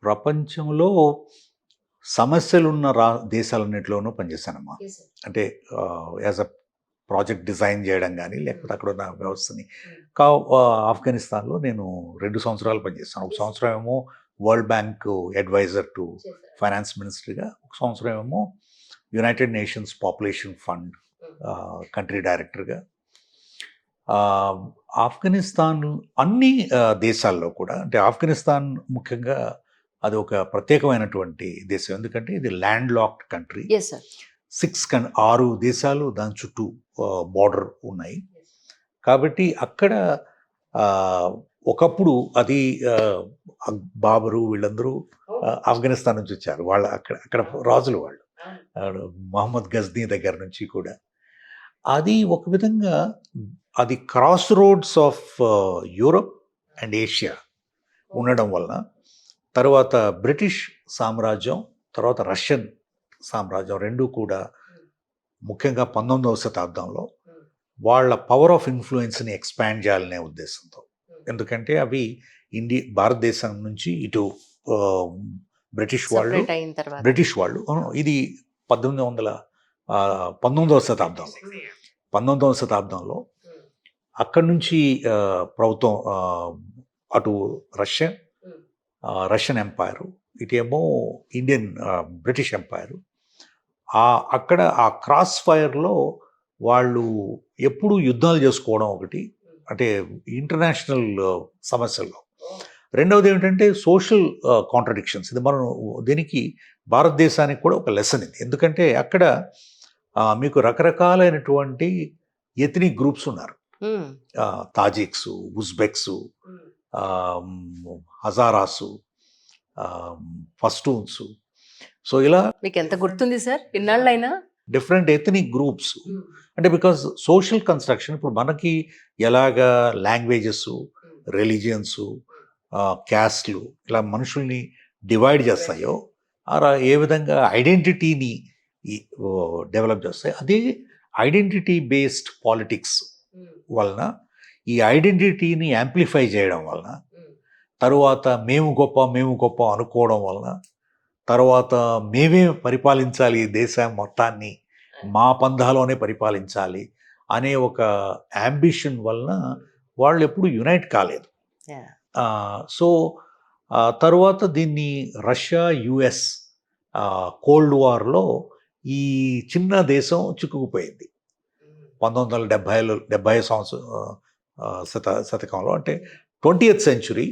ప్రపంచంలో సమస్యలున్న దేశాలన్నిటిలోనూ పనిచేశానమ్మా. Yes sir. అంటే యాజ్ అ ప్రాజెక్ట్ డిజైన్ చేయడం గానీ, లేకపోతే అక్కడున్న వ్యవస్థని. హ్మ్. ఆఫ్ఘనిస్తాన్‌లో నేను 2 సంవత్సరాలు పనిచేశాను. ఒక సంవత్సరం ఏమో వరల్డ్ బ్యాంక్ అడ్వైజర్ టు చేశారు. ఫైనాన్స్ మినిస్ట్రీగా, ఒక సంవత్సరం ఏమో United nations population fund country డైరెక్టర్‌గా. ఆఫ్ఘనిస్తాన్ అన్ని దేశాల్లో కూడా, అంటే ఆఫ్ఘనిస్తాన్ ముఖ్యంగా అది ఒక ప్రత్యేకమైనటువంటి దేశం. ఎందుకంటే ఇది land locked country. Yes sir. 6 దేశాలు దాని చుట్టూ బార్డర్ ఉన్నాయి. కాబట్టి అక్కడ ఒకప్పుడు అది బాబరు వీళ్ళందరూ ఆఫ్ఘనిస్తాన్ నుంచి వచ్చారు. అక్కడ రాజులు వాళ్ళు. మొహమ్మద్ గజ్నీ దగ్గర నుంచి కూడా. అది ఒక విధంగా అది cross roads of Europe and Asia ఉండడం వలన, తర్వాత బ్రిటిష్ సామ్రాజ్యం, తర్వాత రష్యన్ సామ్రాజ్యం రెండూ కూడా ముఖ్యంగా 19వ శతాబ్దంలో వాళ్ళ పవర్ ఆఫ్ ఇన్ఫ్లుయెన్స్ని ఎక్స్పాండ్ చేయాలనే ఉద్దేశంతో. ఎందుకంటే అవి భారతదేశం నుంచి ఇటు బ్రిటిష్ వాళ్ళు ఇది 19వ శతాబ్దంలో అక్కడి నుంచి ప్రభుత్వం అటు రష్యన్ ఎంపైరు, ఇటేమో బ్రిటిష్ ఎంపైరు. అక్కడ ఆ క్రాస్ ఫైర్లో వాళ్ళు ఎప్పుడూ యుద్ధాలు చేసుకోవడం ఒకటి, అంటే ఇంటర్నేషనల్ సమస్యల్లో. రెండవది ఏమిటంటే సోషల్ కాంట్రడిక్షన్స్. ఇది మనం దీనికి భారతదేశానికి కూడా ఒక లెసన్ ఇది. ఎందుకంటే అక్కడ మీకు రకరకాలైనటువంటి ఎథనిక్ గ్రూప్స్ ఉన్నారు. తాజిక్స్, ఉజ్బెక్స్, హజారాసు, పష్టూన్స్. సో ఇలా మీకు ఎంత గుర్తుంది సార్ ఇన్నాళ్ళైనా? Different ethnic groups. అంటే బికాజ్ సోషల్ కన్స్ట్రక్షన్ ఇప్పుడు మనకి ఎలాగా లాంగ్వేజెస్, రిలీజియన్స్, క్యాస్ట్లు ఇలా మనుషుల్ని డివైడ్ చేస్తాయో, ఏ విధంగా ఐడెంటిటీని డెవలప్ చేస్తాయి, అదే ఐడెంటిటీ బేస్డ్ పాలిటిక్స్ వలన, ఈ ఐడెంటిటీని యాంప్లిఫై చేయడం వలన, తరువాత మేము గొప్ప అనుకోవడం వలన, తర్వాత మేమే పరిపాలించాలి ఈ దేశం మొత్తాన్ని, మా పంధాలోనే పరిపాలించాలి అనే ఒక యాంబిషన్ వలన వాళ్ళు ఎప్పుడు యునైట్ కాలేదు. సో తరువాత దీన్ని రష్యా యుఎస్ కోల్డ్ వార్లో ఈ చిన్న దేశం చిక్కుకుపోయింది 1970 శతకంలో. అంటే 20th సెంచురీ.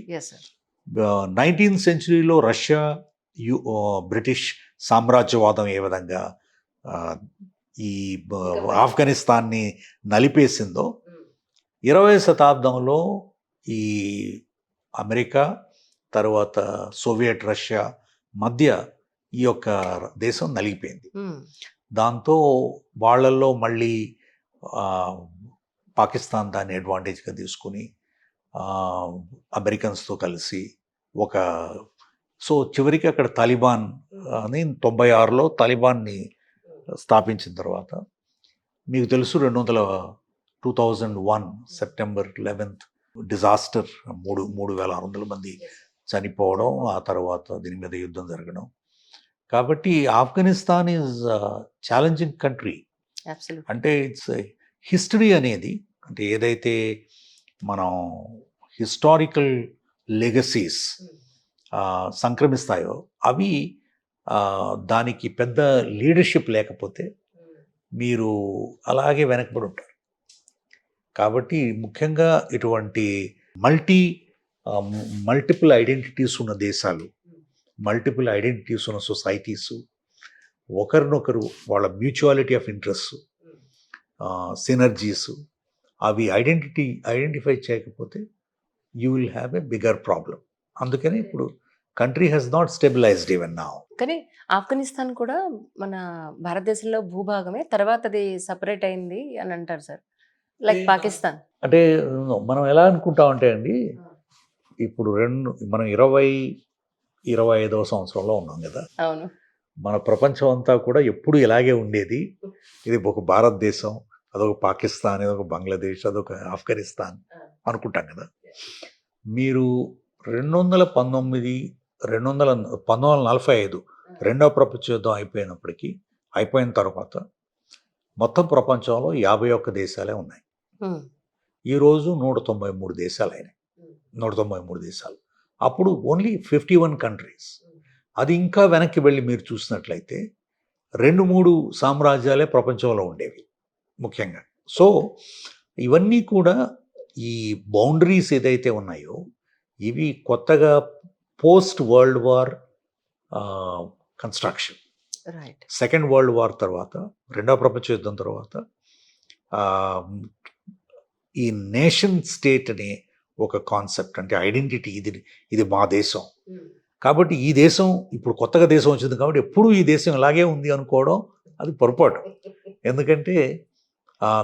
19th సెంచురీలో రష్యా బ్రిటిష్ సామ్రాజ్యవాదం ఏ విధంగా ఈ ఆఫ్ఘనిస్తాన్ని నలిపేసిందో, 20వ శతాబ్దంలో ఈ అమెరికా తర్వాత సోవియట్ రష్యా మధ్య ఈ యొక్క దేశం నలిగిపోయింది. దాంతో వాళ్ళల్లో మళ్ళీ పాకిస్తాన్ దాన్ని అడ్వాంటేజ్గా తీసుకుని అమెరికన్స్తో కలిసి సో చివరికి అక్కడ తాలిబాన్ అని 96లో తాలిబాన్ని స్థాపించిన తర్వాత, మీకు తెలుసు 2001 సెప్టెంబర్ 11th డిజాస్టర్, 3,600 మంది చనిపోవడం, ఆ తర్వాత దీని మీద యుద్ధం జరగడం. కాబట్టి ఆఫ్ఘనిస్తాన్ ఈజ్ ఛాలెంజింగ్ కంట్రీ. అంటే ఇట్స్ హిస్టరీ అనేది, అంటే ఏదైతే మనం హిస్టారికల్ లెగసీస్ సంక్రమిస్తాయో అవి దానికి పెద్ద లీడర్షిప్ లేకపోతే మీరు అలాగే వెనకబడి ఉంటారు. కాబట్టి ముఖ్యంగా ఇటువంటి మల్టిపుల్ ఐడెంటిటీస్ ఉన్న దేశాలు, మల్టిపుల్ ఐడెంటిటీస్ ఉన్న సొసైటీస్ ఒకరినొకరు వాళ్ళ మ్యూచువాలిటీ ఆఫ్ ఇంట్రెస్ట్, సినర్జీస్ అవి ఐడెంటిఫై చేయకపోతే you will have a bigger problem. అందుకని ఇప్పుడు country has not stabilised even now. కానీ ఆఫ్ఘనిస్తాన్ కూడా మన భారతదేశంలో భూభాగమే, తర్వాత అది సపరేట్ అయింది అని అంటారు సార్, లైక్ పాకిస్తాన్. అంటే మనం ఎలా అనుకుంటామంటే అండి, ఇప్పుడు మనం 25వ సంవత్సరంలో ఉన్నాం కదా. అవును. మన ప్రపంచం అంతా కూడా ఎప్పుడు ఇలాగే ఉండేది. ఇది ఒక భారతదేశం, అదొక పాకిస్తాన్, అదొక బంగ్లాదేశ్, అదొక ఆఫ్ఘనిస్తాన్ అనుకుంటాం కదా. మీరు 2019 1945 రెండవ ప్రపంచ యుద్ధం అయిపోయిన తర్వాత మొత్తం ప్రపంచంలో 51 దేశాలే ఉన్నాయి. ఈరోజు 193 దేశాలు అయినాయి. 193 దేశాలు. అప్పుడు ఓన్లీ 51 కంట్రీస్. అది ఇంకా వెనక్కి వెళ్ళి మీరు చూసినట్లయితే 2-3 సామ్రాజ్యాలే ప్రపంచంలో ఉండేవి ముఖ్యంగా. సో ఇవన్నీ కూడా ఈ బౌండరీస్ ఏదైతే ఉన్నాయో ఇవి కొత్తగా post world war construction. Right. Second world war తర్వాత, రెండవ ప్రపంచ యుద్ధం తర్వాత ఈ నేషన్ స్టేట్ అనే ఒక కాన్సెప్ట్, అంటే ఐడెంటిటీ, ఇది మా దేశం కాబట్టి ఈ దేశం ఇప్పుడు కొత్తగా దేశం వచ్చింది కాబట్టి ఎప్పుడూ ఈ దేశం ఇలాగే ఉంది అనుకోవడం అది పొరపాటు. ఎందుకంటే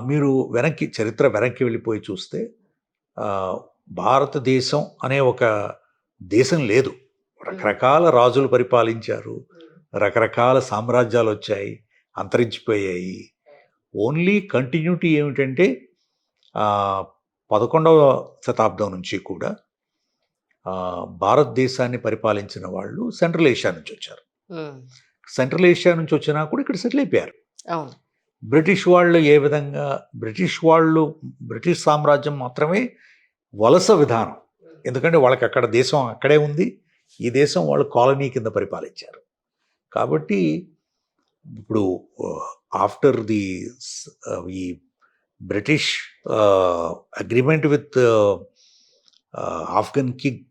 మీరు చరిత్ర వెనక్కి వెళ్ళిపోయి చూస్తే భారతదేశం అనే ఒక దేశం లేదు. రకరకాల రాజులు పరిపాలించారు, రకరకాల సామ్రాజ్యాలు వచ్చాయి, అంతరించిపోయాయి. ఓన్లీ కంటిన్యూటీ ఏమిటంటే 11వ శతాబ్దం నుంచి కూడా భారతదేశాన్ని పరిపాలించిన వాళ్ళు సెంట్రల్ ఏషియా నుంచి వచ్చారు. సెంట్రల్ ఏషియా నుంచి వచ్చినా కూడా ఇక్కడ సెటిల్ అయిపోయారు. బ్రిటిష్ వాళ్ళు ఏ విధంగా, బ్రిటిష్ సామ్రాజ్యం మాత్రమే వలస విధానం. ఎందుకంటే వాళ్ళకి అక్కడ దేశం అక్కడే ఉంది, ఈ దేశం వాళ్ళు కాలనీ కింద పరిపాలించారు. కాబట్టి ఇప్పుడు ఆఫ్టర్ ఈ British agreement with Afghan king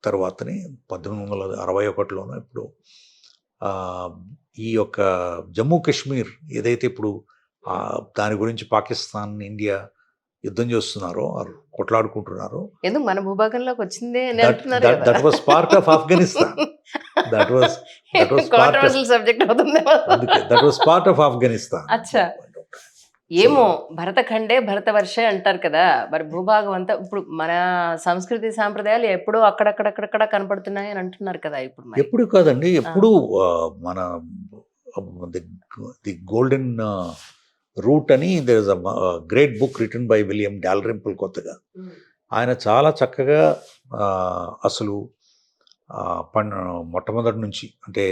తర్వాతనే 1861లోనో ఇప్పుడు ఈ యొక్క జమ్మూ కాశ్మీర్ ఏదైతే ఇప్పుడు దాని గురించి పాకిస్తాన్, ఇండియా యుద్ధం చేస్తున్నారో, కొట్లాడుకుంటున్నారో, ఎందుకు మన భూభాగంలోకి వచ్చిందే that was part of Afghanistan. That was part of Afghanistan. అచ్చా, ఏమో భరతఖండే భరతవర్షే అంటారు కదా. మరి భూభాగం అంతా ఇప్పుడు మన సంస్కృతి సాంప్రదాయాలు ఎప్పుడూ అక్కడక్కడక్కడక్కడ కనపడుతున్నాయి అని అంటున్నారు కదా. ఇప్పుడు ఎప్పుడు కాదండి, ఎప్పుడు మన ది గోల్డెన్ రూట్ అని there is a great book written by William Dalrymple కొత్తగా. ఆయన చాలా చక్కగా అసలు మొట్టమొదటి నుంచి అంటే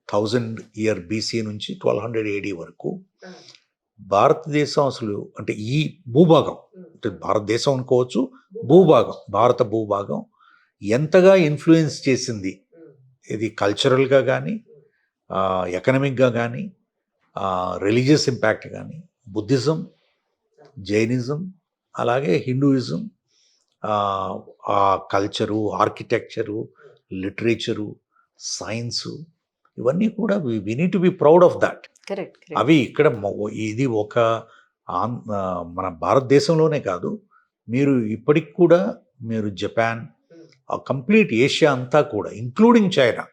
1000 year BC నుంచి 1200 AD వరకు భారతదేశం అసలు అంటే ఈ భూభాగం, అంటే భారతదేశం అనుకోవచ్చు, భారత భూభాగం ఎంతగా ఇన్ఫ్లుయెన్స్ చేసింది ఇది కల్చరల్గా కానీ, ఎకనమిక్గా కానీ, రిలీజియస్ ఇంపాక్ట్ కానీ, బుద్ధిజం, జైనిజం, అలాగే హిందూయిజం, ఆ కల్చరు, ఆర్కిటెక్చరు, లిటరేచరు, సైన్సు, ఇవన్నీ కూడా we need to be proud of that. అవి ఇక్కడ ఇది ఒక మన భారతదేశంలోనే కాదు, మీరు ఇప్పటికి కూడా మీరు జపాన్, కంప్లీట్ ఏషియా అంతా కూడా including China,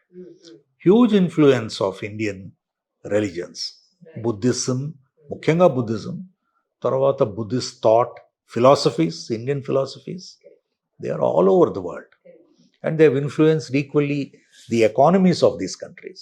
huge influence of Indian religions, Buddhism, ముఖ్యంగా బుద్ధిజం, తర్వాత Buddhist thought, philosophies, Indian philosophies, they are all over the world and they have influenced equally the economies of these countries.